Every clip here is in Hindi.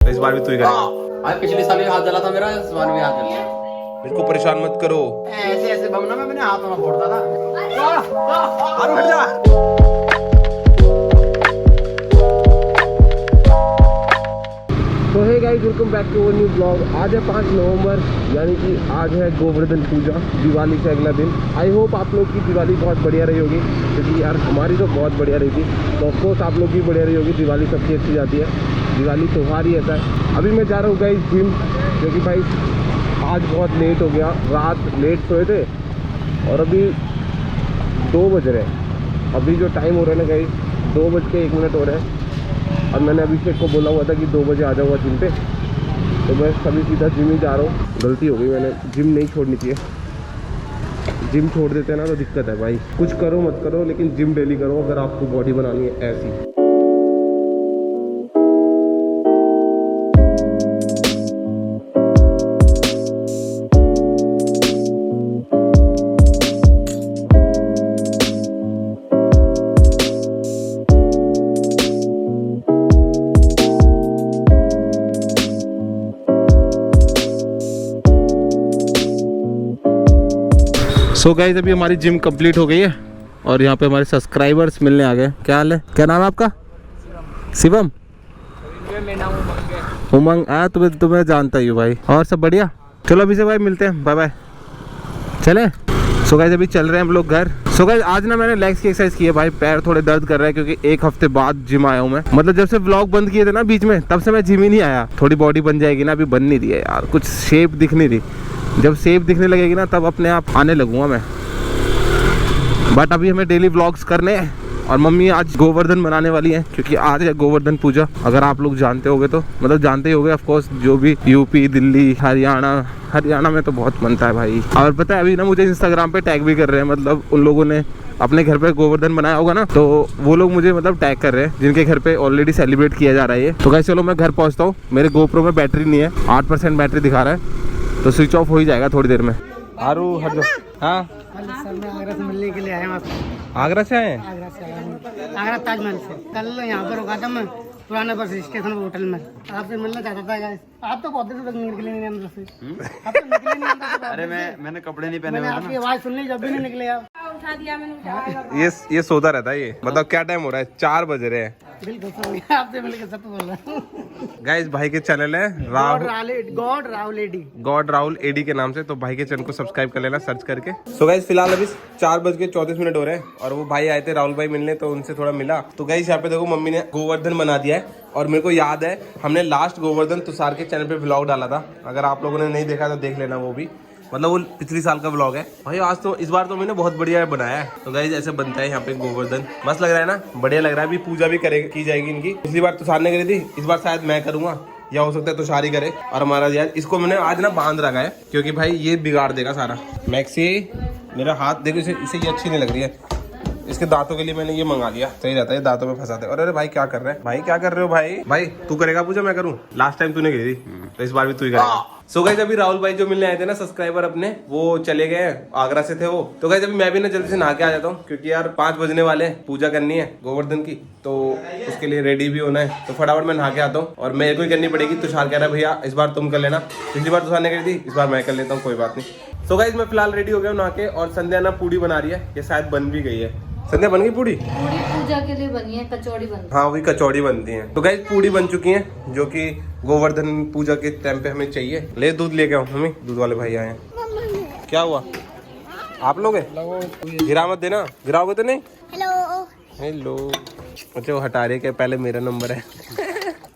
तो इस बार भी तू ही करेगा। भाई पिछले साल भी हाथ जला था मेरा, इस बार भी हाथ जल गया। मेरे को परेशान मत करो। ऐसे ऐसे बम ना मैं अपने हाथों में फोड़ता था। हट जा। तो hey guys, welcome back to new blog. आज है 5 नवंबर, यानी कि आज है गोवर्धन पूजा, दिवाली से अगला दिन। आई होप आप लोग की दिवाली बहुत बढ़िया रही होगी, क्योंकि यार हमारी तो बहुत बढ़िया रही थी। तो ऑफकोर्स आप लोग की बढ़िया रही होगी। दिवाली सबकी अच्छी जाती है, दिवाली त्यौहार ही ऐसा है। अभी मैं जा रहा हूँ गाइस जिम, क्योंकि भाई आज बहुत लेट हो गया, रात लेट सोए थे और अभी 2 बज रहे हैं। अभी जो टाइम हो रहा है ना गाइस, 2:01 हो रहा है। और मैंने अभिषेक को बोला हुआ था कि 2 बजे आ जाऊँगा जिम पे, तो मैं अभी सीधा जिम ही जा रहा हूँ। गलती हो गई, मैंने जिम नहीं छोड़नी चाहिए। जिम छोड़ देते हैं ना तो दिक्कत है भाई। कुछ करो मत करो, लेकिन जिम डेली करो अगर आपको बॉडी बनानी है ऐसी। सो गाइस, अभी हमारी जिम कंप्लीट हो गई है और यहाँ पे हमारे सब्सक्राइबर्स मिलने आ गए। क्या हाल है, क्या नाम है आपका? शिवम। उमंग। तुम्हें जानता ही हूँ भाई। और सब बढ़िया? चलो अभी से भाई मिलते हैं, बाय बाय। चले। सो गाइस, अभी चल रहे हैं हम लोग घर। सो गाइस, आज ना मैंने लेग्स की एक्सरसाइज की है भाई। पैर थोड़े दर्द कर रहे हैं क्योंकि 1 हफ्ते बाद जिम आया हूँ मैं। मतलब जब से व्लॉग बंद किए थे ना बीच में, तब से मैं जिम ही नहीं आया। थोड़ी बॉडी बन जाएगी ना, अभी बन नहीं रही है यार, कुछ शेप दिख नहीं रही। जब शेप दिखने लगेगी ना, तब अपने आप आने लगूंगा मैं। बट अभी हमें डेली व्लॉग्स करने हैं। और मम्मी आज गोवर्धन बनाने वाली हैं, क्योंकि आज है गोवर्धन पूजा। अगर आप लोग जानते होगे तो, मतलब जानते ही होगे ऑफ कोर्स, जो भी यूपी, दिल्ली, हरियाणा में तो बहुत बनता है भाई। और पता है अभी ना मुझे इंस्टाग्राम पे टैग भी कर रहे हैं, मतलब उन लोगों ने अपने घर पे गोवर्धन बनाया होगा ना, तो वो लोग मुझे मतलब टैग कर रहे हैं जिनके घर पे ऑलरेडी सेलिब्रेट किया जा रहा है ये। तो गाइस चलो मैं घर पहुँचता हूँ। मेरे गोप्रो में बैटरी नहीं है, 8% बैटरी दिखा रहा है, तो स्विच ऑफ हो ही जाएगा थोड़ी देर में। आरू हट जाओ। हाँ सर, मैं आगरा से मिलने के लिए आया हूँ। आगरा से आए हैं? आगरा से आया हूँ, आगरा ताजमहल से। कल यहाँ पर रुका था मैं पुराने बस स्टेशन होटल में। आपसे मिलना चाहता था गाइस। आप तो बहुत देर तक निकले नहीं अंदर से। आप तो निकले नहीं अंदर से। अरे मैंने कपड़े नहीं पहने मैंने हुए थे आपकी आवाज सुन ली, जब भी नहीं निकले आप। उठा दिया मैंने, उठाया। ये सोता रहता है ये। मतलब क्या टाइम हो रहा है? 4 बज रहे हैं। बिल्कुल सो गया, आपसे मिलकर सब बोल रहा हूँ। गाइस भाई के चैनल है गॉड राहुल एडी के नाम से, तो भाई के चैनल को सब्सक्राइब कर लेना सर्च करके। सो गाइस फिलहाल अभी 4:34 हो रहे हैं और वो भाई आए थे राहुल भाई मिलने, तो उनसे थोड़ा मिला। तो गाइस यहाँ पे देखो मम्मी ने गोवर्धन बना दिया है। और मेरे को याद है हमने लास्ट गोवर्धन तुषार के चैनल पे व्लॉग डाला था। अगर आप लोगों ने नहीं देखा तो देख लेना, वो भी मतलब वो पिछली साल का व्लॉग है भाई। आज तो इस बार तो मैंने बहुत बढ़िया बनाया है। तो गाइस ऐसे बनता है यहाँ पे गोवर्धन। मस्त लग रहा है ना, बढ़िया लग रहा है। अभी पूजा भी की जाएगी इनकी। पिछली बार तुषार ने करी थी, इस बार शायद मैं करूंगा, या हो सकता है तुषार ही करे। और हमारा यार इसको मैंने आज ना बांध रखा है, क्योंकि भाई ये बिगाड़ देगा सारा। मैक्सी मेरा हाथ देखो, इसे ये अच्छी नहीं लग रही है। इसके दांतों के लिए मैंने ये मंगा लिया, सही रहता है, दांतों में फंसाते। और अरे भाई क्या कर रहे हैं भाई, क्या कर रहे हो भाई? भाई तू करेगा पूजा, मैं करूं? लास्ट टाइम तूने करी थी, तो इस बार भी तू ही करेगा। सो गाइस अभी राहुल भाई जो मिलने आए थे ना सब्सक्राइबर अपने, वो चले गए हैं, आगरा से थे वो। तो गाइस अभी मैं भी ना जल्दी से नहा के आ जाता हूँ, क्योंकि यार 5 बजने वाले हैं, पूजा करनी है गोवर्धन की, तो उसके लिए रेडी भी होना है। तो फटाफट मैं नहा के आता हूँ। और मेरे को ही करनी पड़ेगी। तुषार कह रहा है भैया इस बार तुम कर लेना, पिछली बार तुषार ने करी थी, इस बार मैं कर लेता हूँ, कोई बात नहीं। सो गाइस मैं फिलहाल रेडी हो गया हूँ नहा के, और संध्या ना पूड़ी बना रही है, ये शायद बन भी गई है। संध्या बन गई पूड़ी? पूरी पूजा के लिए बनी है, कचौड़ी बनी है। हाँ वही कचौड़ी बनती है। तो गाइस पूड़ी बन चुकी है, जो कि गोवर्धन पूजा के टाइम पे हमें चाहिए। ले दूध लेके आओ, मम्मी दूध वाले भाई आए हैं। क्या हुआ? आप लोग हैं? गिरा मत देना, गिराओगे तो नहीं। हेलो। अच्छा वो हटा रहे, पहले मेरा नंबर है।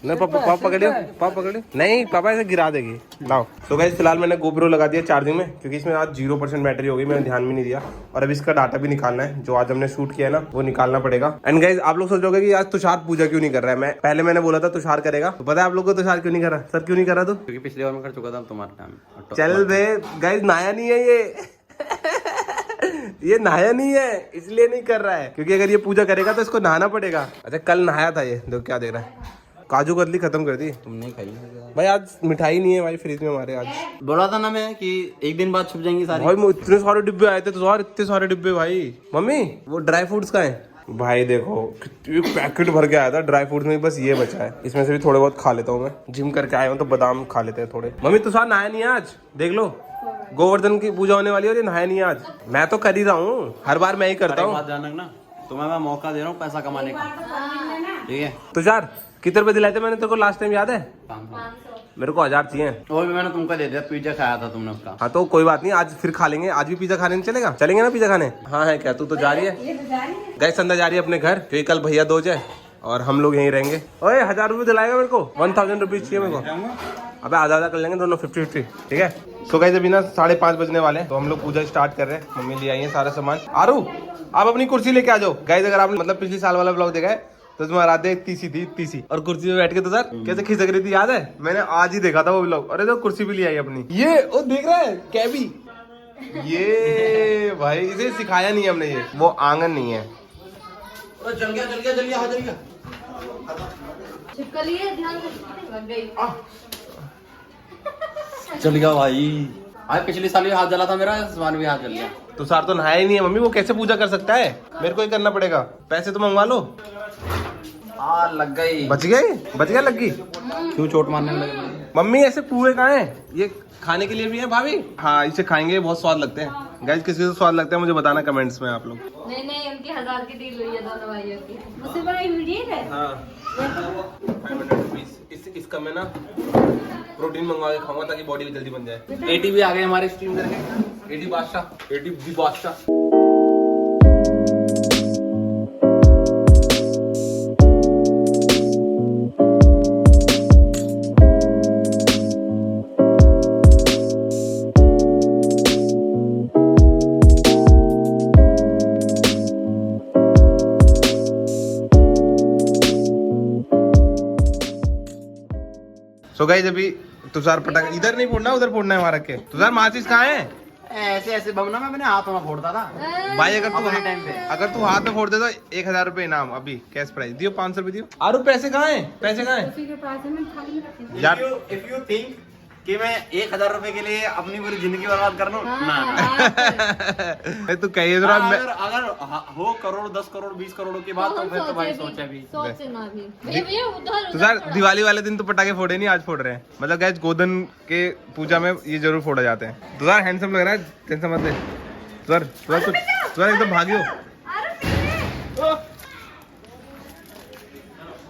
नहीं पापा पकड़ियो नहीं पापा ऐसे गिरा देगी, लाओ। तो गाइस फिलहाल मैंने गोप्रो लगा दिया चार्जिंग में, क्योंकि इसमें आज 0% बैटरी हो गई, मैंने ध्यान भी नहीं दिया। और अभी इसका डाटा भी निकालना है, जो आज हमने शूट किया है ना, वो निकालना पड़ेगा। एंड गाइस आप लोग सोचोगे कि आज तुषार पूजा क्यों नहीं कर रहा है। मैंने बोला था तुषार करेगा, तो पता है आप लोग को तुषार क्यों नहीं कर रहा? सर क्यों नहीं कर रहा तू? क्योंकि पिछली बार मैं कर चुका था तुम्हारे टाइम। चल बे गाइस, नया नहीं है ये नहाया नहीं है, इसलिए नहीं कर रहा है, क्योंकि अगर ये पूजा करेगा तो इसको नहाना पड़ेगा। अच्छा कल नहाया था ये, देखो क्या देख रहा है। काजू कतली खत्म कर दी तुमने खाई भाई। आज मिठाई नहीं है भाई फ्रिज में हमारे। आज बोला था ना मैं कि एक दिन बाद छुप जाएंगी सारी। भाई इतने सारे डिब्बे आए थे, तो इतने सारे डिब्बे भाई। मम्मी वो ड्राई फ्रूट्स का है, भाई देखो एक पैकेट भर के आया था ड्राई फ्रूट में, बस ये बचा है, इसमें से भी थोड़े बहुत खा लेता हूँ मैं। जिम करके आया हूँ तो बादाम खा लेते हैं थोड़े। मम्मी तुषार नहाया नहीं है आज, देख लो गोवर्धन की पूजा होने वाली है और ये नहाया नहीं है आज। मैं तो कर ही रहा हूँ, हर बार मैं ही करता हूँ। बात ध्यान रखना, तुम्हें मैं मौका दे रहा हूँ पैसा कमाने का, ठीक है? तुषार कितने रुपए दिलाए थे मैंने तेरे को लास्ट टाइम, याद है? 500। मेरे को 1000 चाहिए। वो भी मैंने तुमको दे दिया, पिज्जा खाया था तुमने उसका। हाँ तो कोई बात नहीं, आज फिर खा लेंगे। आज भी पिज्जा खाने नहीं चलेगा? चलेंगे ना पिज्जा खाने। हाँ है क्या, तू तो जा रही है? गैस अंदर जा रही है अपने घर, क्योंकि कल भैया दोज है और हम लोग यहीं रहेंगे। ओए 1000 रुपये दिलाएगा मेरे को? 1000 रुपीज चाहिए मेरे को। अबे आधा कर लेंगे दोनों, 50-50, ठीक है? सो गाइस अभी ना 5:30 बजने वाले हैं, तो हम लोग पूजा स्टार्ट कर रहे हैं। मम्मी ले आई है सारा सामान। आरू आप अपनी कुर्सी लेके आ जाओ। गाइस अगर आपने मतलब पिछले साल वाला ब्लॉग देखा है तो तुम्हें राधे तीसी थी, तीसी और कुर्सी पे बैठ के तो सर कैसे खिसक रही थी, याद है? मैंने आज ही देखा था वो ब्लॉग। अरे तो कुर्सी भी ले आई अपनी, ये ओ देख रहा है कैबी, ये भाई इसे सिखाया नहीं हमने, ये वो आंगन नहीं है। जल गया जल गया जल गया, हाँ जल गया। चिपका लिए, ध्यान से लग गई। चल गया भाई। आज पिछले साल भी हाथ जला था मेरा, इस बार भी हाथ जल गया। तो सार तो नहाया ही नहीं है मम्मी, वो कैसे पूजा कर सकता है? मेरे को ही करना पड़ेगा। पैसे तो मंगवा लो। लग गई। बच गए? बच गया? लग गई? क्यों चोट मारने लगे? मम्मी ऐसे पुए कहाँ हैं? ये खाने के लिए भी है भाभी? हाँ इसे खाएंगे, बहुत स्वाद लगते हैं। गाइस किसी को स्वाद लगता है मुझे बताना कमेंट्स में आप लोग। नहीं नहीं, उनकी 1000 की डील हुई है दोनों भाइयों की। मुझसे बड़ा वीडियो है। हाँ 500 रुपीज। इसका मैं ना प्रोटीन मंगवा के खाऊंगा ताकि बॉडी जल्दी बन जाए। एटी भी आ गए हमारे स्ट्रीम करके। एटी बादशाह, एटी दी बादशाह। तो गाइस अभी तुषार पटाखा इधर नहीं फोड़ना, उधर फोड़ना है हमारा के। तुषार माचिस कहाँ है? ऐसे ऐसे बम ना मैं अपने हाथों में फोड़ता था भाई अगर तू हाथ में फोड़ दे तो 1000 रुपए इनाम, अभी कैश प्राइस दियो, 500 रुपए दियो। आरू पैसे कहाँ है? पैसे कहाँ है उसी के पास है, मैं खाली रखी। यार? इफ यू थिंक कि मैं 1000 रुपए के लिए अपनी पूरी जिंदगी बर्बाद कर लूं, मैं तू कहिए जरा। अगर हो करोड़ 10 करोड़ 20 करोड़ की बात तो फिर तो भाई सोचे भी सोचे ना भी। भैया उधर तुषार दिवाली वाले दिन तो पटाखे फोड़े नहीं, आज फोड़ रहे हैं। मतलब गाइस गोधन के पूजा में ये जरूर फोड़ा जाते हैं। तुषार हैंडसम लग रहा है, टेंशन मत ले। तुषार एकदम भागियो।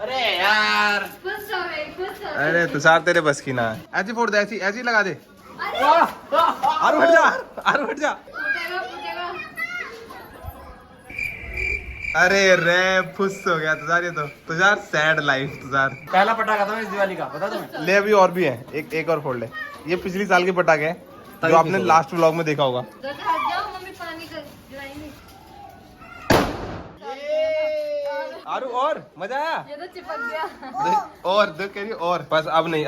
अरे यार खुश हो गई, खुश हो गई। अरे तुषार तेरे बस की ना है। ऐसी फोड़ दे, ऐसी ऐसी लगा दे। अरे आरू हट जा, आरू हट जा। फूटेगा फूटेगा। अरे रे फुस हो गया तुषार, ये तो तुषार सैड लाइफ। तुषार पहला पटाखा था इस दिवाली का, पता तुम्हें? ले अभी और भी है, एक और फोड़ ले। ये पिछली साल के पटाखे हैं जो आपने लास्ट व्लॉग में देखा होगा। तो हट जाओ, मम्मी पानी का गिराएंगे। आरू और मजा आया? ये तो चिपक गया। और देख कह रही और बस अब नहीं।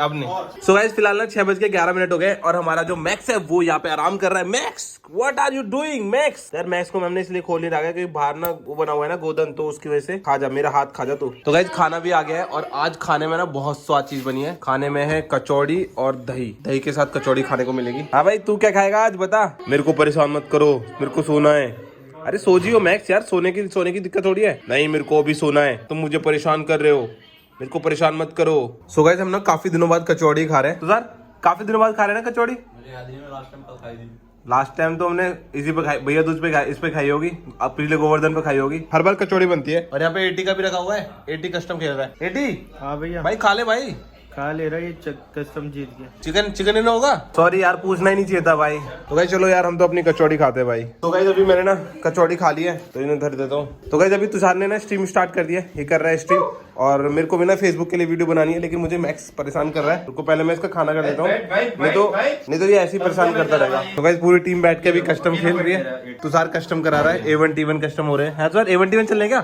सो गाइस फिलहाल ना 6:11 हो गए और हमारा जो मैक्स है वो यहाँ पे आराम कर रहा है। Max what are you doing Max? यार मैक्स को हमने इसलिए खोल नहीं रखा क्योंकि बाहर ना वो बना हुआ है ना गोदन, तो उसकी वजह से खा जा, मेरा हाथ खा जा तू। तो गाइस खाना भी आ गया है और आज खाने में ना बहुत स्वाद चीज बनी है। खाने में है कचौड़ी और दही, दही के साथ कचौड़ी खाने को मिलेगी। हाँ भाई तू क्या खाएगा आज बता? मेरे को परेशान मत करो, मेरे को सोना है। अरे सो जियो मैक्स यार, सोने की दिक्कत थोड़ी है। नहीं मेरे को भी सोना है, तुम मुझे परेशान कर रहे हो, मेरे को परेशान मत करो। सो गाइस हम ना काफी दिनों बाद कचौड़ी खा रहे हैं। तो सर काफी दिनों बाद खा रहे हैं ना कचौड़ी। मुझे याद नहीं, मैं लास्ट टाइम कल खाई थी। लास्ट टाइम तो हमने इसी पे खाई, भैया दूज पे खाई, इस पे खाई होगी, अब पिछले गोवर्धन पे खाई होगी। हर बार कचौड़ी बनती है। और यहाँ पे 80 का भी रखा हुआ है, 80 कस्टम खेल रहा है। 80 हाँ भैया भाई खा ले भाई, खा ले रहा ये कस्टम जीत गया। चिकन ही ना होगा? सॉरी यार पूछना ही नहीं चाहिए था भाई। तो गाइस चलो यार हम तो अपनी कचौड़ी खाते हैं भाई। तो गाइस अभी मैंने ना कचौड़ी खा ली है तो इन्हें धर देता हूँ। तो गाइस अभी तुषार ने ना स्ट्रीम स्टार्ट कर दिया, ये कर रहा है स्ट्रीम, और मेरे को भी ना फेसबुक के लिए वीडियो बनानी है, लेकिन मुझे मैक्स परेशान कर रहा है। तो पहले मैं इसका खाना कर लेता हूँ, नहीं तो ये ऐसे ही परेशान करता रहेगा। तो गाइस पूरी टीम बैठ के अभी कस्टम खेल रही है। तुषार कस्टम करा रहा है, A1 T1 कस्टम हो रहे हैं। सर A1 T1 चल रहे क्या?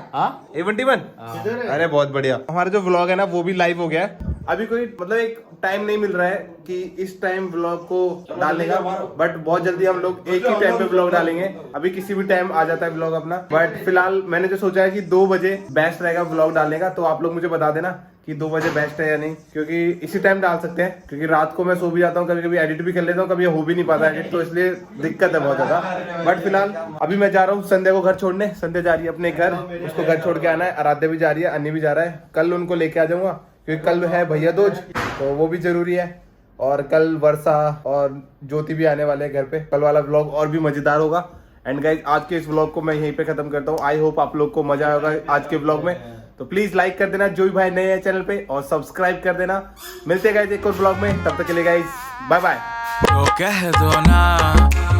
A1 T1 अरे बहुत बढ़िया। हमारा जो व्लॉग है ना वो भी लाइव हो गया है। अभी कोई मतलब एक टाइम नहीं मिल रहा है कि इस टाइम व्लॉग को डालने का, बट बहुत जल्दी हम लोग एक ही टाइम पे व्लॉग डालेंगे। अभी किसी भी टाइम आ जाता है व्लॉग अपना, बट फिलहाल मैंने जो सोचा है कि 2 बजे बेस्ट रहेगा व्लॉग डालने का। तो आप लोग मुझे बता देना कि 2 बजे बेस्ट है या नहीं, क्योंकि इसी टाइम डाल सकते हैं, क्योंकि रात को मैं सो भी जाता हूँ, कभी कभी एडिट भी कर लेता हूँ, कभी हो भी नहीं पाता एडिट, तो इसलिए दिक्कत है बहुत ज्यादा। बट फिलहाल अभी मैं जा रहा हूँ संध्या को घर छोड़ने। संध्या जा रही है अपने घर, उसको घर छोड़ के आना है। आराध्या भी जा रही है, अन्नी भी जा रहा है। कल उनको लेके आ जाऊंगा क्योंकि कल है भैया दूज, तो वो भी जरूरी है। और कल वर्षा और ज्योति भी आने वाले हैं घर पे। कल वाला व्लॉग और भी मजेदार होगा। एंड गाइस आज के इस व्लॉग को मैं यहीं पे खत्म करता हूँ। आई होप आप लोग को मजा आएगा आज के व्लॉग में, तो प्लीज लाइक कर देना जो भी भाई नए हैं चैनल पे, और सब्सक्राइब कर देना। मिलते हैं गाइस एक और व्लॉग में, तब तक के लिए गाइस बाय बाय। तो कह दो ना,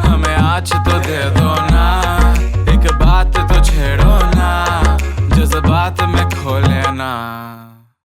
हमें आज तो दे दो ना।